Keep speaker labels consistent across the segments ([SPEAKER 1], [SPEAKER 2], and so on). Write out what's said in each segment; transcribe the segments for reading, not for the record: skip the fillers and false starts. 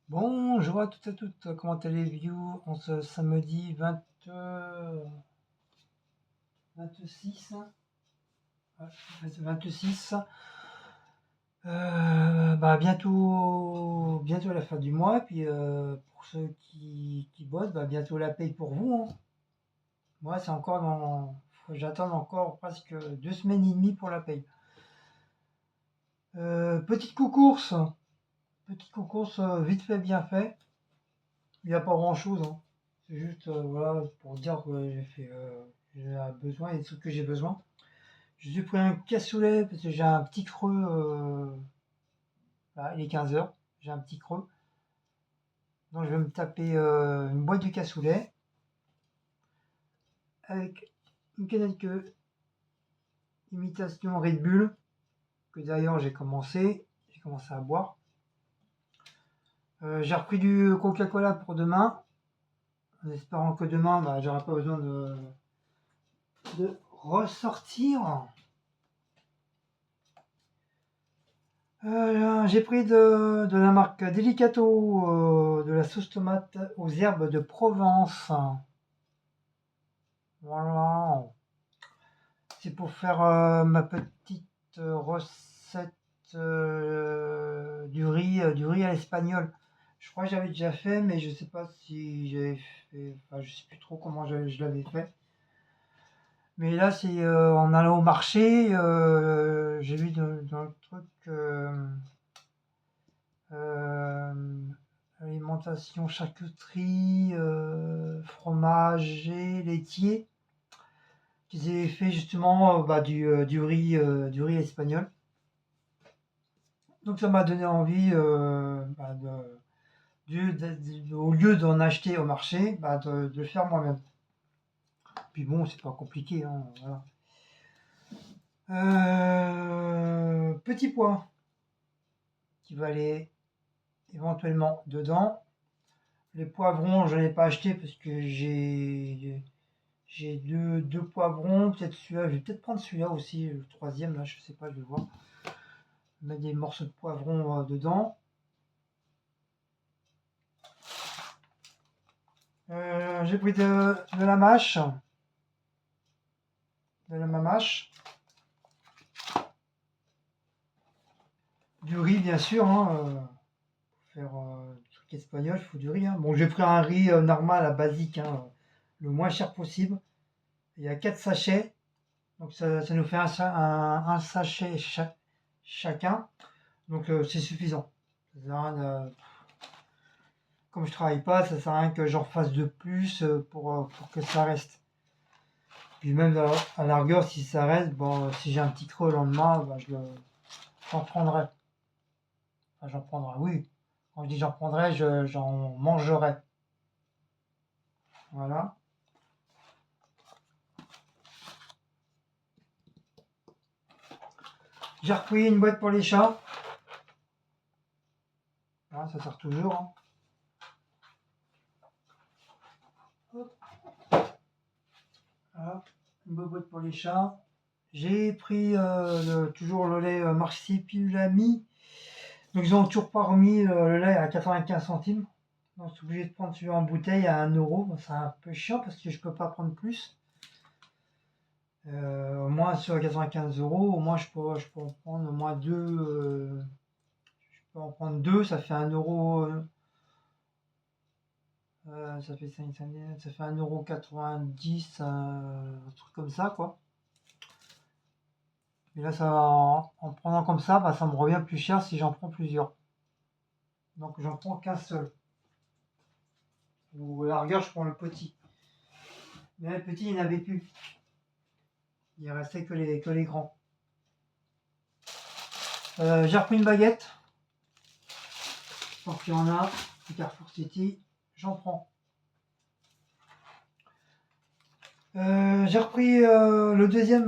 [SPEAKER 1] Bonjour à toutes et à toutes, comment allez-vous en ce samedi 26, ouais, 26, bientôt la fin du mois, puis pour ceux qui bossent, bientôt la paye pour vous, hein. Moi, c'est encore faut que j'attende encore presque 2 semaines et demie pour la paye. Petite coucourse, vite fait, bien fait. Il n'y a pas grand-chose, hein. C'est juste voilà, pour dire que j'ai un besoin, il y a des trucs que j'ai besoin. Je suis pris un cassoulet parce que j'ai un petit creux. Là, il est 15 heures, j'ai un petit creux. Donc je vais me taper une boîte de cassoulet avec une canette que imitation Red Bull, que d'ailleurs j'ai commencé à boire. J'ai repris du Coca-Cola pour demain, en espérant que demain j'aurai pas besoin de ressortir. J'ai pris de la marque Delicato, de la sauce tomate aux herbes de Provence. Voilà. C'est pour faire ma petite recette du riz à l'espagnol. Je crois que j'avais déjà fait, mais je sais pas si j'avais fait. Enfin, je sais plus trop comment je l'avais fait. Mais là, c'est en allant au marché, j'ai vu dans le truc. Euh, Alimentation, charcuterie, fromager, laitier, qu'ils avaient fait justement du riz espagnol. Donc ça m'a donné envie, au lieu d'en acheter au marché, de le faire moi-même. Puis bon, c'est pas compliqué, hein, voilà. Petit pois qui va aller éventuellement dedans. Les poivrons, je n'en ai pas acheté parce que j'ai deux poivrons, peut-être celui-là, je vais peut-être prendre celui-là aussi, le troisième, là, je sais pas, je vais voir. Mettre des morceaux de poivrons dedans. J'ai pris de la mâche, de la mamache, du riz bien sûr, hein, pour faire du truc espagnol, il faut du riz, hein. Bon, j'ai pris un riz normal, à basique, hein, le moins cher possible. Il y a 4 sachets, donc ça nous fait un sachet chacun, donc c'est suffisant. Ça sert à rien comme je travaille pas, ça sert à rien que j'en fasse de plus pour que ça reste. Puis même à la rigueur, si ça reste, bon, si j'ai un petit creux le lendemain, j'en prendrai. Enfin, j'en prendrai, oui. Quand je dis j'en prendrai, j'en mangerai. Voilà. J'ai repris une boîte pour les chats. Voilà, ça sert toujours, hein. Voilà, une bonne boîte pour les chats. J'ai pris toujours le lait Marsipulami. Donc ils ont toujours pas remis le lait à 95 centimes. Donc je suis obligé de prendre celui en bouteille à 1 euro. Bon, c'est un peu chiant parce que je peux pas prendre plus. Au moins sur 95 euros, au moins je peux en prendre au moins deux. Je peux en prendre deux, ça fait 1 euro. Ça fait 5, ça fait 1,90 €, un truc comme ça, quoi. Et là, en prenant comme ça, ça me revient plus cher si j'en prends plusieurs. Donc j'en prends qu'un seul. Ou à la rigueur, je prends le petit. Mais le petit, il n'y en avait plus. Il restait que les grands. J'ai repris une baguette. Je pense qu'il y en a. Carrefour City. J'en prends. J'ai repris le deuxième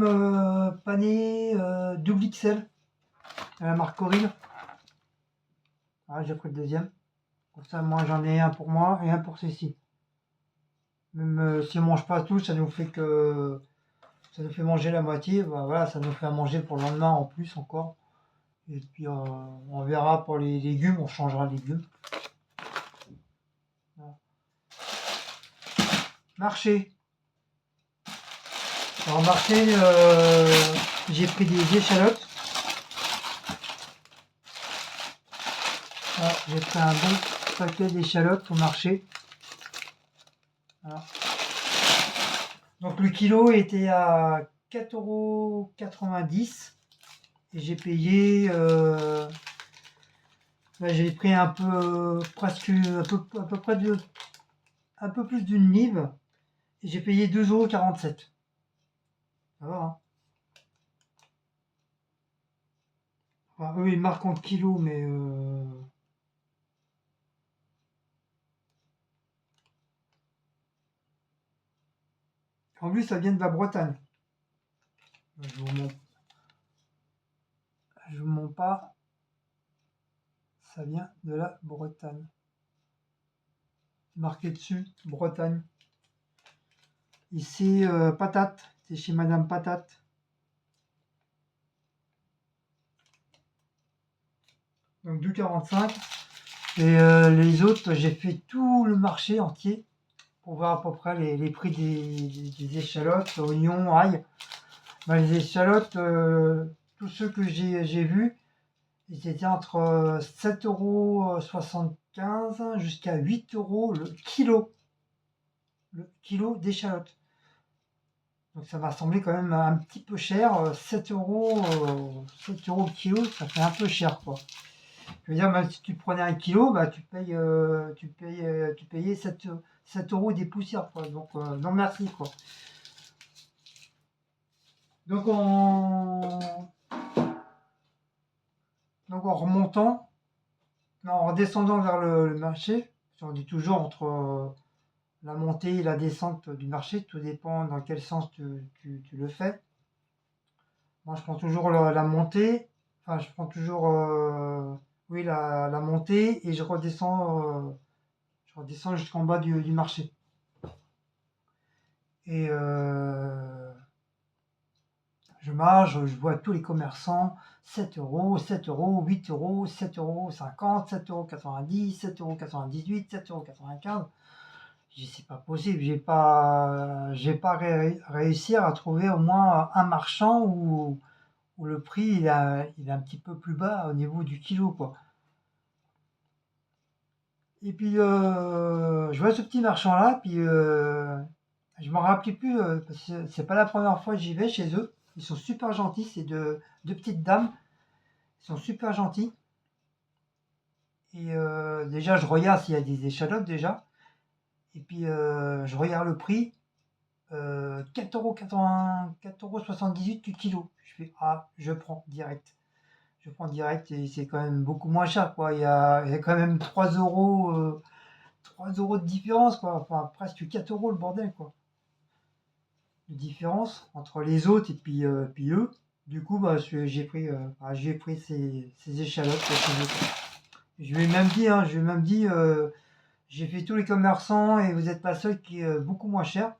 [SPEAKER 1] panier double XL à la marque Coril. Ah, j'ai pris le deuxième. Comme ça, moi j'en ai un pour moi et un pour Cécile. Même si on mange pas tous, ça nous fait manger la moitié. Voilà, ça nous fait à manger pour le lendemain en plus encore. Et puis on verra pour les légumes, on changera les légumes. Marché. Alors marché, j'ai pris des échalotes. Voilà, j'ai pris un bon paquet d'échalotes au marché. Voilà. Donc le kilo était à 4,90 € et j'ai payé. Là, j'ai pris un peu, presque à peu près un peu plus d'une livre et j'ai payé 2,47 €. Ça va, hein. Enfin, eux, ils marquent en kilos, mais en plus, ça vient de la Bretagne. Je vous mens pas, ça vient de la Bretagne. Marqué dessus, Bretagne. Ici, Patate, c'est chez Madame Patate. Donc 2,45 €. Et les autres, j'ai fait tout le marché entier pour voir à peu près les prix des échalotes, oignons, ail. Ben, les échalotes, tous ceux que j'ai vus, ils étaient entre 7,75 € jusqu'à 8 € le kilo. Le kilo d'échalotes. Donc ça m'a semblé quand même un petit peu cher. 7 € le kilo, ça fait un peu cher, quoi. Je veux dire, même si tu prenais un kilo, bah, tu payais 7 € des poussières, quoi. Donc, non merci, quoi. Donc en remontant, non, en descendant vers le marché, on dit toujours entre la montée et la descente du marché, tout dépend dans quel sens tu le fais. Moi, je prends toujours la montée, enfin, je prends toujours oui, la montée et je redescends jusqu'en bas du marché. Et je marche, je vois tous les commerçants, 7 €, 7 €, 8 €, 7,50 €, 7,90 €, 7,98 €, 7,95 €. Je dis, c'est pas possible, j'ai pas réussi à trouver au moins un marchand où le prix il est un petit peu plus bas au niveau du kilo, quoi. Et puis je vois ce petit marchand là, puis je m'en rappelais plus, parce que c'est pas la première fois que j'y vais chez eux. Ils sont super gentils, c'est deux petites dames, ils sont super gentils. Et déjà je regarde s'il y a des échalotes déjà, et puis je regarde le prix, 4,78 € du kilo. Je fais ah, je prends direct. Je prends direct et c'est quand même beaucoup moins cher, quoi. Il y a quand même 3 € de différence, quoi. Enfin, presque 4 € le bordel, quoi. De différence entre les autres et puis eux. Du coup, bah, j'ai pris ces échalotes, chez eux, quoi. Je lui ai même dit, hein, j'ai fait tous les commerçants et vous êtes la seule qui est beaucoup moins cher.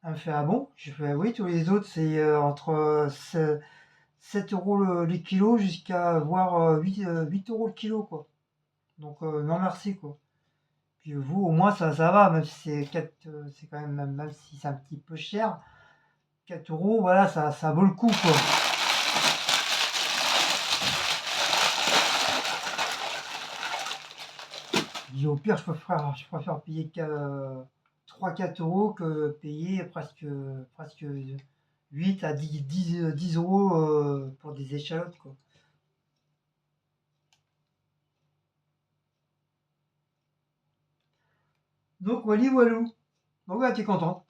[SPEAKER 1] Elle me fait ah bon? Je fais oui, tous les autres c'est entre 7 € les kilos jusqu'à voire 8 € le kilo, quoi. Donc non merci, quoi. Puis vous, au moins ça va, même si c'est quand même si c'est un petit peu cher, 4 €, voilà, ça vaut le coup, quoi. Je dis au pire, je préfère payer 3-4 € que payer presque 8 à 10 € pour des échalotes, quoi. Donc walou. Donc elle était contente.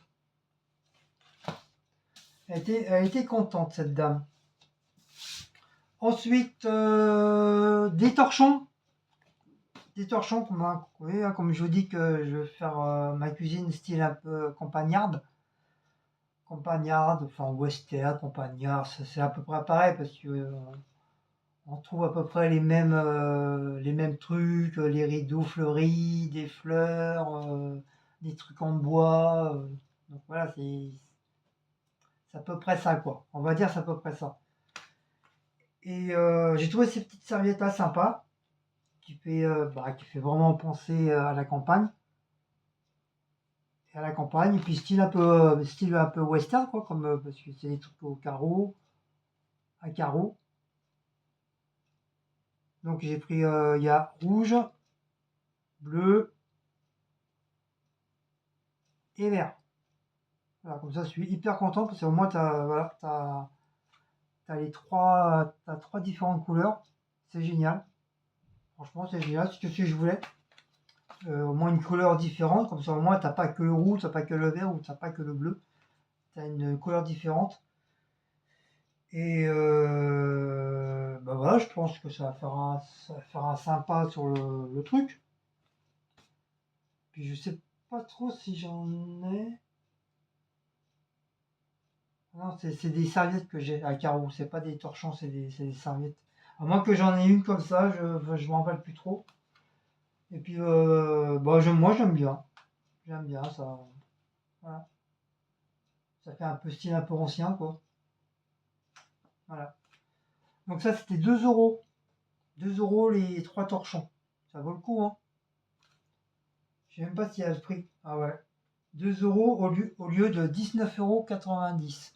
[SPEAKER 1] Elle était contente, cette dame. Ensuite, des torchons. Des torchons, oui, hein, comme je vous dis que je vais faire ma cuisine style un peu campagnarde. Campagnarde, enfin western, campagnard, c'est à peu près pareil parce que on trouve à peu près les mêmes trucs, les rideaux fleuris, des fleurs, des trucs en bois. Donc voilà, c'est à peu près ça, quoi. On va dire c'est à peu près ça. Et j'ai trouvé ces petites serviettes là sympas, qui fait vraiment penser à la campagne. à la campagne, et puis style un peu western, quoi, comme, parce que c'est des trucs au carreau, à carreau. Donc j'ai pris, il y a rouge, bleu et vert. Voilà, comme ça, je suis hyper content parce qu'au moins, voilà, t'as trois différentes couleurs. C'est génial. Franchement, c'est génial. C'est ce que je voulais. Au moins une couleur différente. Comme ça, au moins, t'as pas que le rouge, t'as pas que le vert ou t'as pas que le bleu. T'as une couleur différente. Et bah voilà, je pense que ça va faire un sympa sur le truc. Puis je sais pas trop si j'en ai. Non, c'est des serviettes que j'ai à carreaux, c'est pas des torchons, c'est des serviettes. À moins que j'en ai une comme ça, je m'en rappelle plus trop. Et puis, bah, moi j'aime bien. J'aime bien ça. Voilà. Ça fait un peu style un peu ancien, quoi. Voilà. Donc ça, c'était 2 euros. 2 € les 3 torchons. Ça vaut le coup, hein. Je sais même pas s'il y a le prix. Ah ouais. 2 € au lieu de 19,90 €.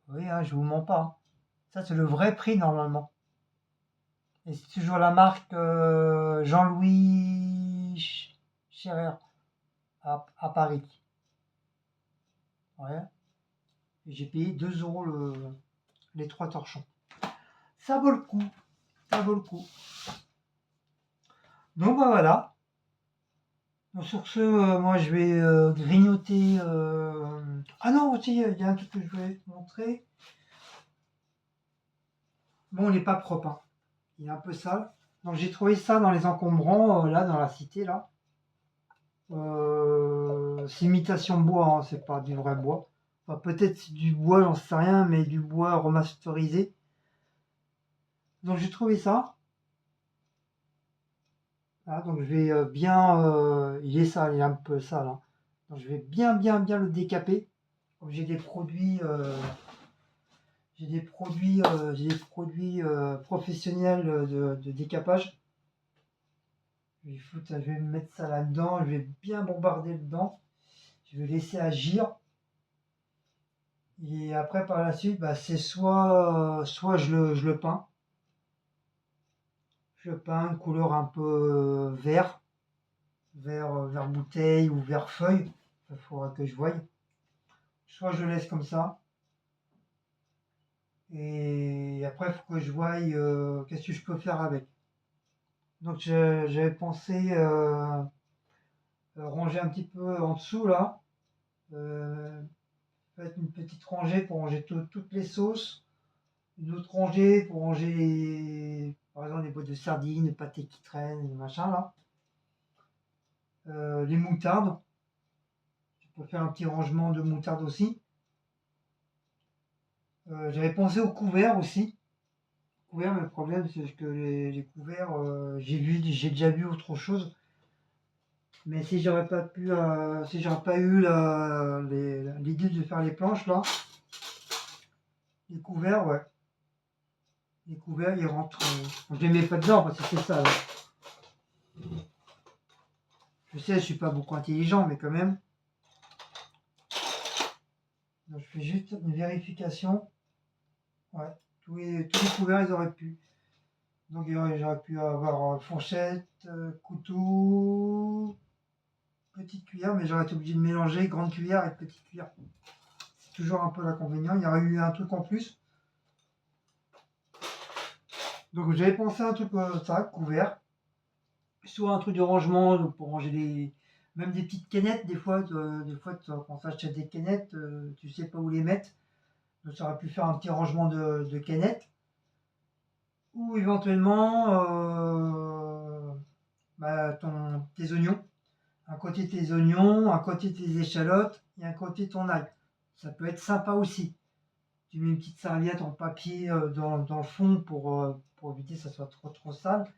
[SPEAKER 1] Oui, hein, je vous mens pas, hein. Ça, c'est le vrai prix normalement. Et c'est toujours la marque Jean-Louis Scherer à Paris. Ouais. Et j'ai payé 2 € les 3 torchons. Ça vaut le coup. Ça vaut le coup. Donc bah, voilà. Donc, sur ce, moi je vais grignoter. Ah non, aussi, il y a un truc que je voulais montrer. Bon, il n'est pas propre, hein. Il est un peu sale. Donc j'ai trouvé ça dans les encombrants, là, dans la cité, là. C'est imitation bois, hein, c'est pas du vrai bois. Enfin, peut-être c'est du bois, j'en sais rien, mais du bois remasterisé. Donc j'ai trouvé ça. Voilà, donc je vais bien. Il est sale, il est un peu sale, hein. Donc je vais bien le décaper. Comme j'ai des produits professionnels de décapage. Je vais mettre ça là-dedans, je vais bien bombarder dedans. Je vais laisser agir. Et après, par la suite, bah, c'est soit je le peins. Je le peins une couleur un peu vert bouteille ou vert feuille. Il faudra que je voie. Soit je le laisse comme ça. Et après, il faut que je voie qu'est-ce que je peux faire avec. Donc, j'avais pensé ranger un petit peu en dessous là. Euh, Faire une petite rangée pour ranger toutes les sauces. Une autre rangée pour ranger, par exemple, les boîtes de sardines, les pâtés qui traînent, les machins là. Les moutardes. Je peux faire un petit rangement de moutarde aussi. J'avais pensé aux couverts aussi. Couverts, mais le problème c'est que les couverts, j'ai déjà vu autre chose. Mais si j'aurais pas eu l'idée de faire les planches là, les couverts, ouais. Les couverts, ils rentrent. Je les mets pas dedans parce que c'est ça, là. Je sais, je suis pas beaucoup intelligent, mais quand même. Donc, je fais juste une vérification. Ouais. Tous les couverts, ils auraient pu. Donc, j'aurais pu avoir fourchette, couteau, petite cuillère, mais j'aurais été obligé de mélanger grande cuillère et petite cuillère. C'est toujours un peu l'inconvénient. Il y aurait eu un truc en plus. Donc, j'avais pensé à un truc ça, couvert. Soit un truc de rangement donc pour ranger même des petites canettes. Quand tu achètes des canettes, tu sais pas où les mettre. Donc, ça aurait pu faire un petit rangement de canettes. Ou éventuellement tes oignons. Un côté tes oignons, un côté tes échalotes et un côté ton ail. Ça peut être sympa aussi. Tu mets une petite serviette en papier dans le fond pour éviter que ça soit trop sale.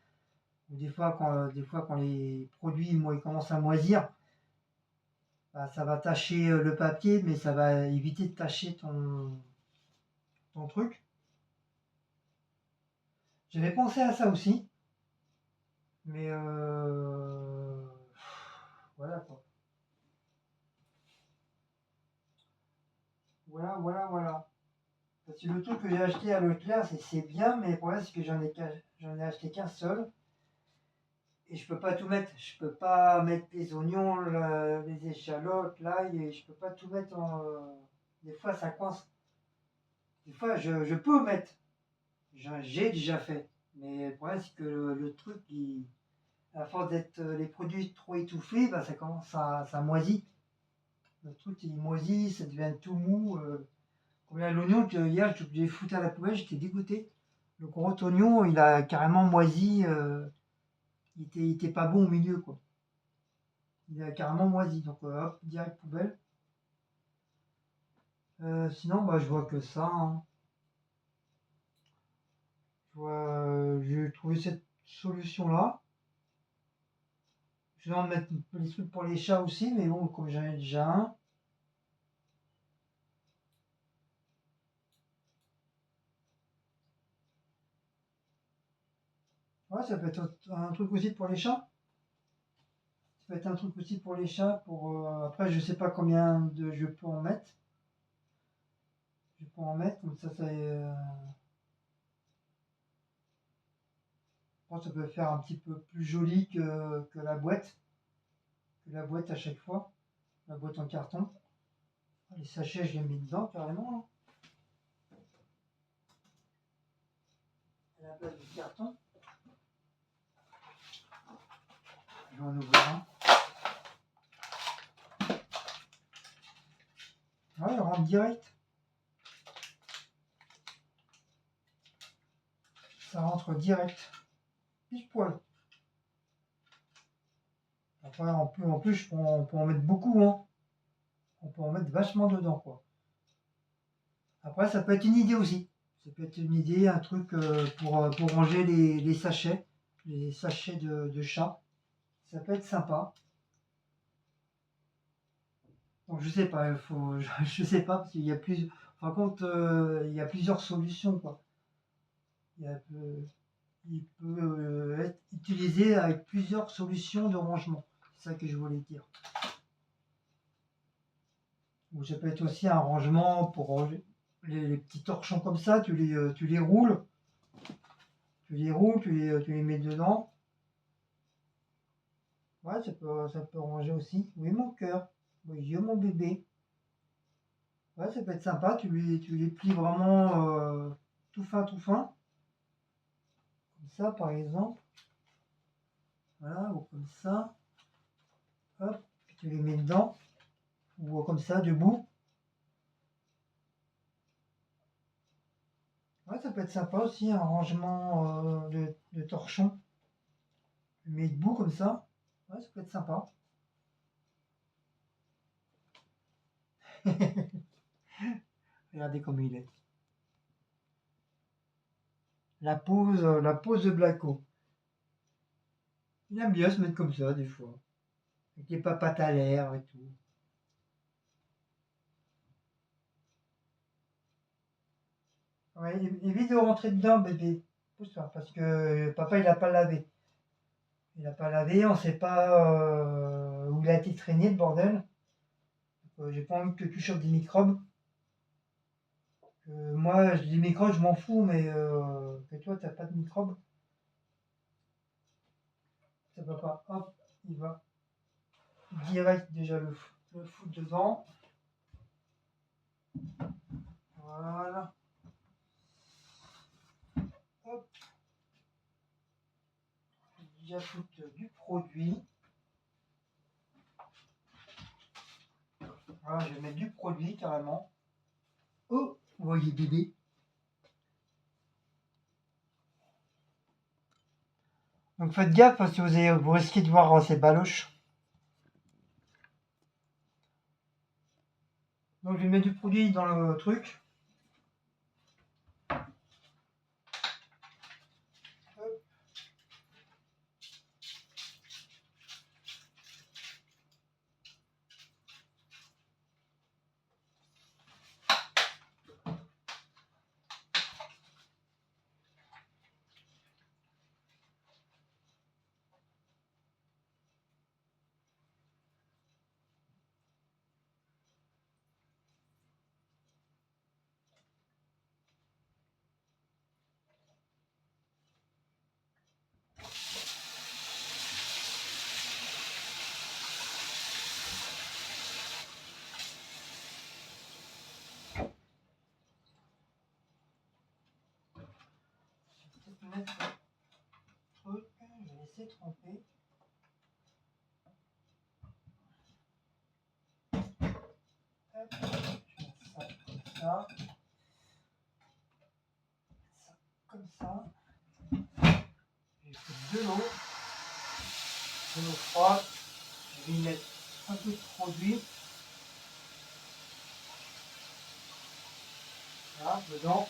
[SPEAKER 1] Ou des fois, quand les produits ils commencent à moisir, bah, ça va tacher le papier, mais ça va éviter de tacher ton truc. J'avais pensé à ça aussi, mais voilà quoi. voilà. Parce que le truc que j'ai acheté à Leclerc, c'est bien, mais le problème, c'est que j'en ai acheté qu'un seul. Et je peux pas tout mettre. Je peux pas mettre les oignons, les échalotes, l'ail, et je peux pas tout mettre en. Des fois, ça coince. Des fois, je peux mettre. J'ai déjà fait. Mais le problème, c'est que le truc, à force d'être les produits trop étouffés, bah, ça commence ça moisit. Le truc, il moisit, ça devient tout mou. Comme là, l'oignon, hier, j'ai foutu à la poubelle, j'étais dégoûté. Le gros oignon, il a carrément moisi. Il était pas bon au milieu, quoi. Il a carrément moisi. Donc, hop, direct poubelle. Sinon, bah, je vois que ça, hein. J'ai trouvé cette solution-là. Je vais en mettre les trucs pour les chats aussi, mais bon, comme j'en ai déjà un. Ouais, ça peut être un truc aussi pour les chats. Ça peut être un truc aussi pour les chats. Après, je sais pas combien de je peux en mettre. Je peux en mettre, comme ça, je pense que ça peut faire un petit peu plus joli que la boîte. Que la boîte à chaque fois. La boîte en carton. Les sachets, je les mets dedans carrément, là. À la place du carton. Je vais en ouvrir un. Ouais, il rentre direct. Ça rentre direct. Pile poil. Après, en plus on peut en mettre beaucoup, hein. On peut en mettre vachement dedans, quoi. Après, ça peut être une idée aussi. Ça peut être une idée, un truc pour ranger les sachets. Les sachets de chat. Ça peut être sympa. Donc, je sais pas, je sais pas, parce qu'il y a plus. Par contre, il y a plusieurs solutions, quoi. Il, y a, il peut être utilisé avec plusieurs solutions de rangement. C'est ça que je voulais dire. Ou ça peut être aussi un rangement pour ranger les petits torchons comme ça, tu les roules, tu les mets dedans. Ouais, ça peut ranger aussi. Oui, mon cœur. Oui, mon bébé. Ouais, ça peut être sympa. Tu les plies vraiment tout fin, tout fin. Comme ça, par exemple. Voilà, ou comme ça. Hop, puis tu les mets dedans. Ou comme ça, debout. Ouais, ça peut être sympa aussi, un rangement de torchons. Tu le mets debout comme ça. Ouais, ça peut être sympa. Regardez comme il est. La pose de Blacko. Il aime bien se mettre comme ça, des fois. Avec les papates à l'air et tout. Ouais, évite de rentrer dedans, bébé. Pousse-toi, parce que papa, il a pas lavé. Il a pas lavé, on sait pas où il a été traîné, le bordel. J'ai pas envie que tu chopes des microbes. Moi, des microbes, je m'en fous, mais que toi, t'as pas de microbes. Ça va pas. Hop, il va direct déjà le foutre dedans. Voilà. Hop, déjà foutre du produit. Voilà, je vais mettre du produit carrément. Oh, vous voyez bébé. Donc faites gaffe parce que vous risquez de voir ces baloches. Donc je vais mettre du produit dans le truc. laisser tremper. Hop, je mets ça comme ça. J'ai fait de l'eau froide. Je vais y mettre un peu de produit. Voilà, dedans.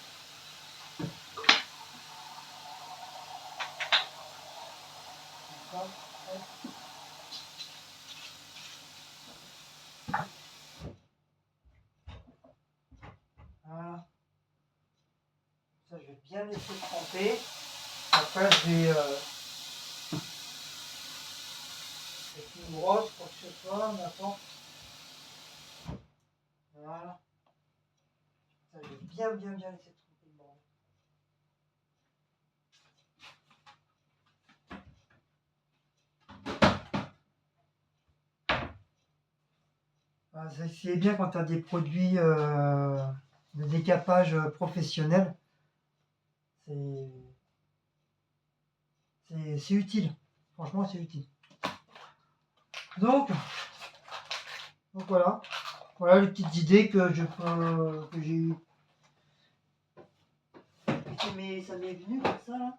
[SPEAKER 1] Voilà. Ça, je vais bien laisser tremper. Après, je vais avec une brosse, quoi que ce soit, n'importe. Voilà. Ça, je vais bien laisser tremper le bordel. C'est bien quand tu as des produits de décapage professionnels. C'est utile. Franchement, c'est utile. Donc voilà. Voilà les petites idées que j'ai eues. Ça m'est venu comme ça là.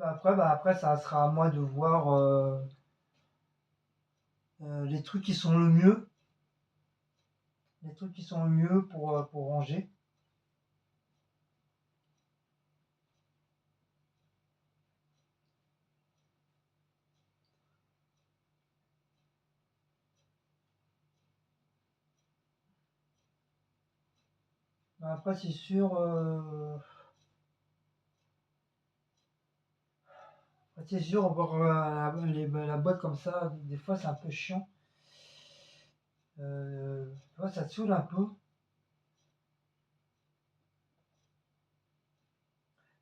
[SPEAKER 1] Après, ça sera à moi de voir les trucs qui sont le mieux. Les trucs qui sont le mieux pour ranger. Après, c'est sûr. C'est sûr, avoir la boîte comme ça, des fois c'est un peu chiant. Ça te saoule un peu.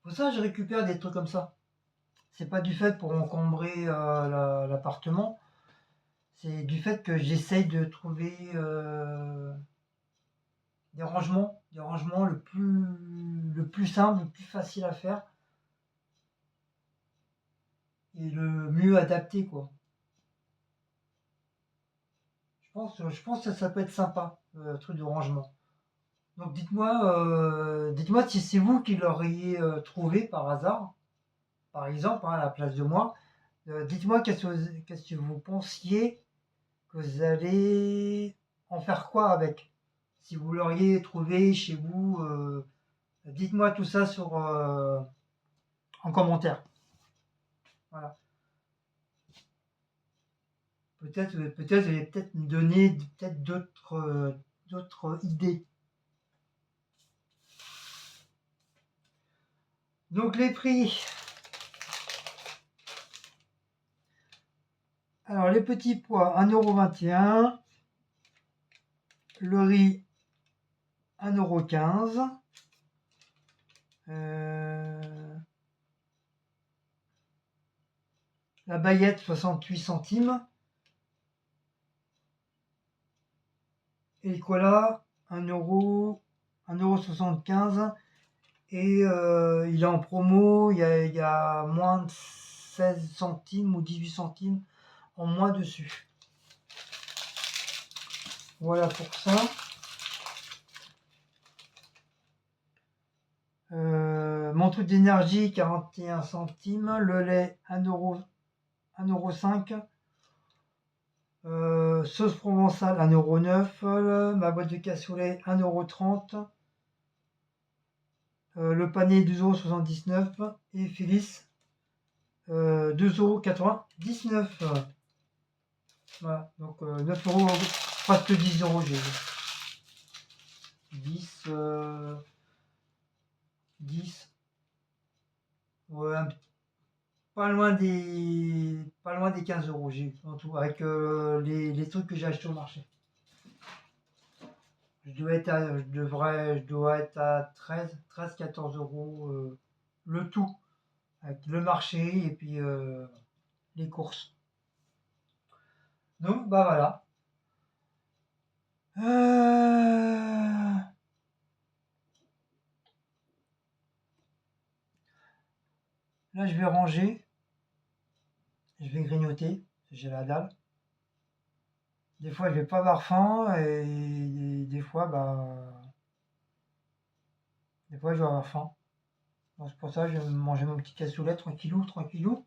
[SPEAKER 1] Pour ça, je récupère des trucs comme ça. C'est pas du fait pour encombrer l'appartement. C'est du fait que j'essaye de trouver des rangements le plus simple, le plus facile à faire et le mieux adapté, quoi. Je pense que ça peut être sympa, le truc de rangement. Donc dites-moi si c'est vous qui l'auriez trouvé par hasard, par exemple, hein, à la place de moi. Dites-moi qu'est-ce que vous pensiez que vous allez en faire quoi avec. Si vous l'auriez trouvé chez vous, dites-moi tout ça en commentaire. Voilà. Peut-être vous allez peut-être me donner peut-être d'autres idées. Donc les prix. Alors les petits pois 1,21 €. Le riz 1,15 €. La baguette 68 centimes. Et le cola 1,75 €. Et il est en promo, il y a moins de 16 centimes ou 18 centimes en moins dessus. Voilà pour ça. Mon truc d'énergie 41 centimes. Le lait 1,05 €. Sauce provençale 1,09 €. Ma boîte de cassoulet 1,30 €. Le panier 2,79 € et Phyllis 2,99 €. Voilà, donc 9 €, presque 10 € j'ai vu. 10, ouais, pas loin des 15 € j'ai eu, en tout, avec les trucs que j'ai achetés au marché. Je dois être à 13-14 € le tout, avec le marché et puis les courses. Donc voilà. Là, je vais ranger. Je vais grignoter. J'ai la dalle. Des fois, je vais pas avoir faim et des fois, des fois, je vais avoir faim. Donc, c'est pour ça que je vais manger mon petit cassoulet tranquillou, tranquillou.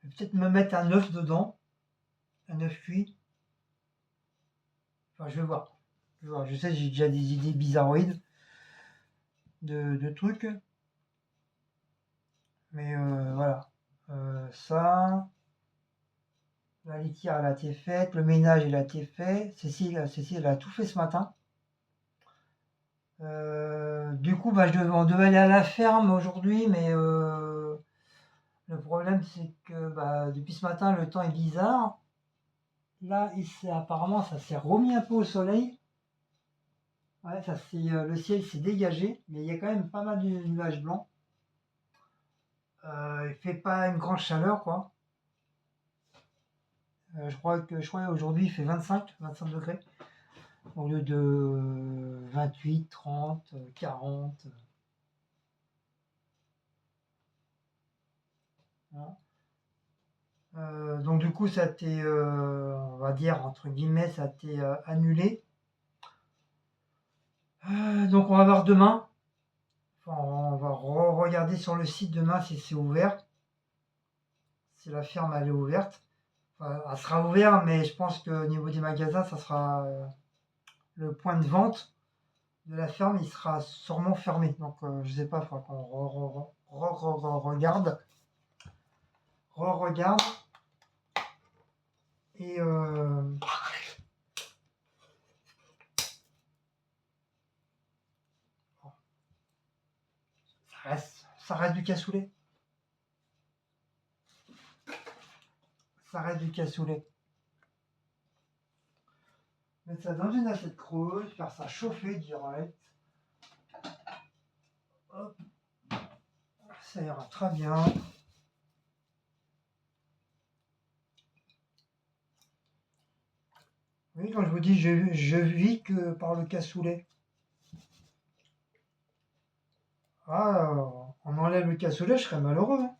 [SPEAKER 1] Je vais peut-être me mettre un œuf dedans, un œuf cuit. Enfin, je vais voir. Je vais voir. Je sais, j'ai déjà des idées bizarroïdes de trucs, mais voilà. Ça, la litière, elle a été faite, le ménage, il a été fait. Cécile, elle a tout fait ce matin. Du coup, on devait aller à la ferme aujourd'hui, mais le problème, c'est que depuis ce matin, le temps est bizarre. Là, apparemment, ça s'est remis un peu au soleil. Ouais, le ciel s'est dégagé, mais il y a quand même pas mal de nuages blancs. Il fait pas une grande chaleur, quoi. Je crois qu'aujourd'hui, il fait 25 degrés, au lieu de 28, 30, 40. Voilà. Donc du coup, ça a été, on va dire, entre guillemets, ça a été annulé. Donc on va voir demain. Enfin, on va regarder sur le site demain si c'est ouvert. Si la ferme elle est ouverte. Enfin, elle sera ouverte, mais je pense qu'au niveau des magasins, ça sera le point de vente de la ferme, il sera sûrement fermé. Donc je sais pas, il faudra qu'on regarde. Regarde. Et ça reste du cassoulet. Ça reste du cassoulet. Mettre ça dans une assiette creuse, faire ça chauffer direct. Hop. Ça ira très bien. Oui, quand je vous dis, je vis que par le cassoulet. Ah, on enlève le cassoulet, je serais malheureux. Hein.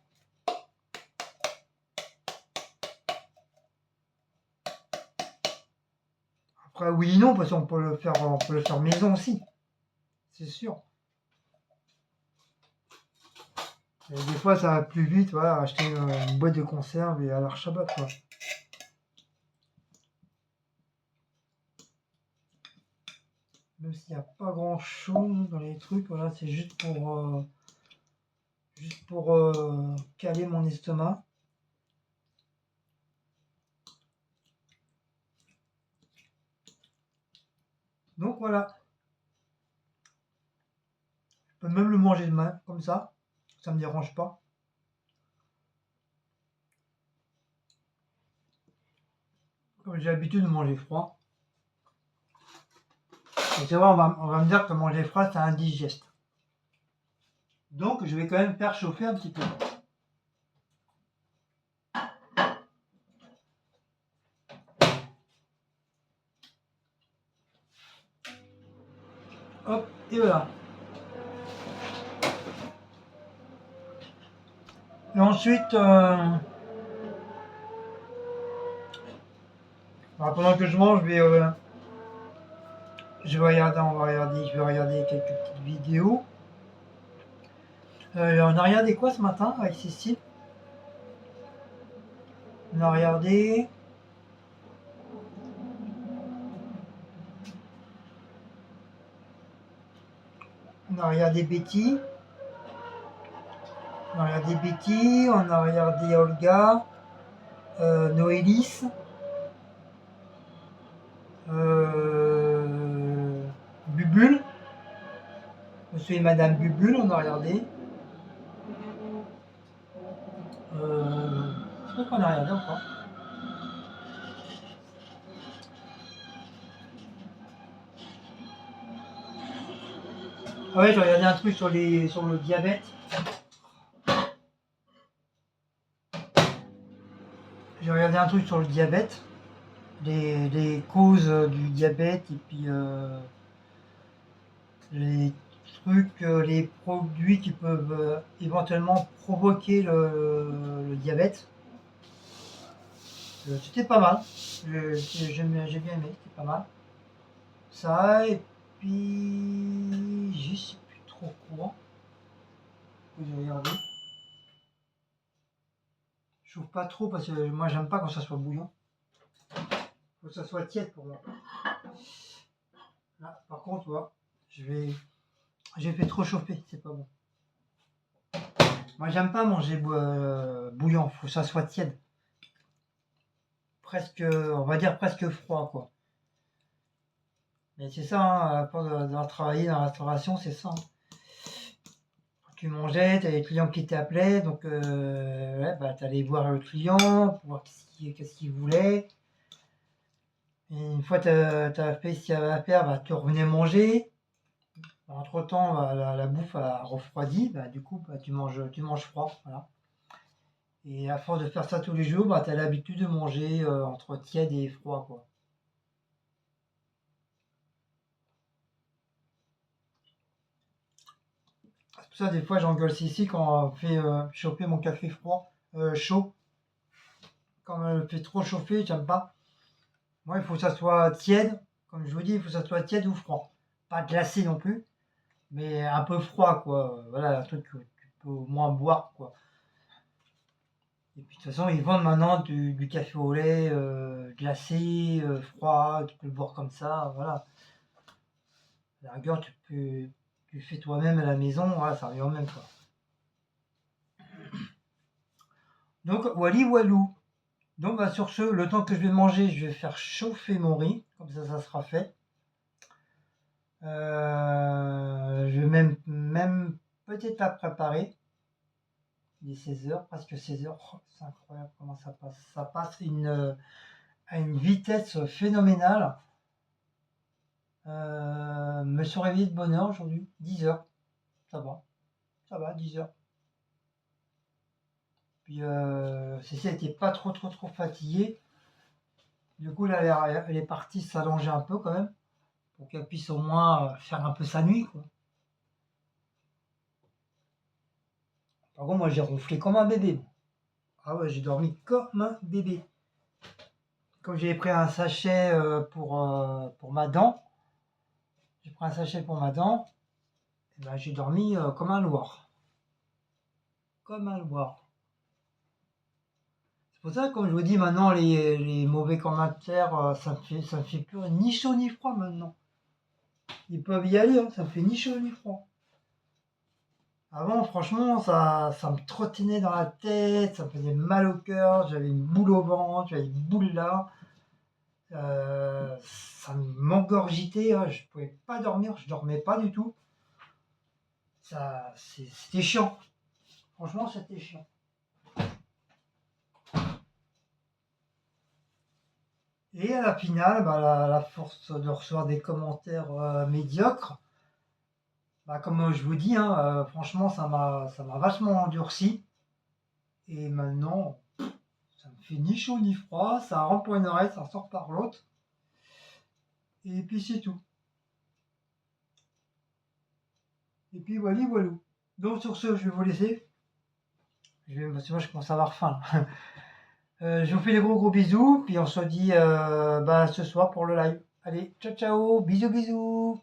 [SPEAKER 1] Après, oui, non, parce qu'on peut le faire maison aussi. C'est sûr. Et des fois, ça va plus vite, voilà, acheter une boîte de conserve et à l'archabat, quoi. Même s'il n'y a pas grand chose dans les trucs, voilà, c'est juste pour caler mon estomac. Donc voilà, je peux même le manger de main, comme ça me dérange pas. Comme j'ai l'habitude de manger froid. Et c'est vrai, on va me dire que manger froid, c'est indigeste. Donc je vais quand même faire chauffer un petit peu. Hop, et voilà. Et ensuite, pendant que je mange, je vais regarder quelques petites vidéos. On a regardé quoi ce matin avec Cécile? On a regardé. On a regardé Betty. On a regardé Betty. On a regardé Olga. Noélis. Bubule. Monsieur et Madame Bubule, on a regardé. Je crois qu'on a regardé encore. Ah ouais, j'ai regardé un truc sur le diabète. J'ai regardé un truc sur le diabète, les causes du diabète et puis trucs, les produits qui peuvent éventuellement provoquer le diabète. C'était pas mal. J'ai bien aimé, c'était pas mal. Ça, et puis je sais plus trop quoi. J'ai regardé. Je chauffe pas trop parce que moi j'aime pas quand ça soit bouillant. Faut que ça soit tiède pour moi. Là, par contre, tu vois, j'ai fait trop chauffer, c'est pas bon. Moi j'aime pas manger bouillant, faut que ça soit tiède. Presque, on va dire presque froid quoi. Mais c'est ça, hein, d'avoir travaillé dans la restauration, c'est ça, hein. Quand tu mangeais, tu avais les clients qui t'appelaient, donc ouais, bah, tu allais voir le client pour voir qu'est-ce qu'il voulait. Et une fois que tu as fait ce qu'il y avait à faire, bah, tu revenais manger. Entre-temps, bah, la bouffe a refroidi, bah, du coup, bah, tu manges froid. Voilà. Et à force de faire ça tous les jours, bah, tu as l'habitude de manger entre tiède et froid, quoi. C'est pour ça, des fois, j'engueule ici quand on fait chauffer mon café froid, chaud. Quand on le fait trop chauffer, j'aime pas. Moi, il faut que ça soit tiède. Comme je vous dis, il faut que ça soit tiède ou froid. Pas glacé non plus, mais un peu froid, quoi. Voilà, un truc que tu peux au moins boire, quoi. Et puis de toute façon, ils vendent maintenant du café au lait glacé, froid, tu peux le boire comme ça, voilà. À la rigueur, tu fais toi-même à la maison, voilà, ça revient au même, quoi. Donc, wally walou. Donc, bah, sur ce, le temps que je vais manger, je vais faire chauffer mon riz, comme ça sera fait. Je vais même peut-être la préparer. Il est 16 h, presque 16 h. Oh, c'est incroyable comment ça passe. Ça passe à une vitesse phénoménale. Me suis réveillé de bonne heure aujourd'hui, 10 h. Ça va, 10 h. Puis Cécile n'était pas trop fatiguée. Du coup, là, elle est partie s'allonger un peu quand même, pour qu'elle puisse au moins faire un peu sa nuit, quoi. Par contre, moi, j'ai ronflé comme un bébé. Ah ouais, j'ai dormi comme un bébé. Comme j'ai pris un sachet pour ma dent, et ben, j'ai dormi comme un loir. Comme un loir. C'est pour ça que, comme je vous dis, maintenant, les mauvais commentaires, ça me fait plus ni chaud ni froid maintenant. Ils peuvent y aller, hein, ça me fait ni chaud ni froid. Avant, franchement, ça me trottinait dans la tête, ça me faisait mal au cœur, j'avais une boule au ventre, j'avais une boule là. Ça m'engorgitait, hein, je pouvais pas dormir, je dormais pas du tout. C'était chiant. Franchement, c'était chiant. Et à la finale, bah, la force de recevoir des commentaires médiocres, bah, comme je vous dis, hein, franchement, ça m'a vachement endurci. Et maintenant, ça me fait ni chaud ni froid, ça rentre par une oreille, ça sort par l'autre. Et puis c'est tout. Et puis voilà, voilà. Donc sur ce, je vais vous laisser. Parce que moi, je commence à avoir faim. Je vous fais des gros bisous, puis on se dit bah, ce soir pour le live. Allez, ciao ciao, bisous bisous.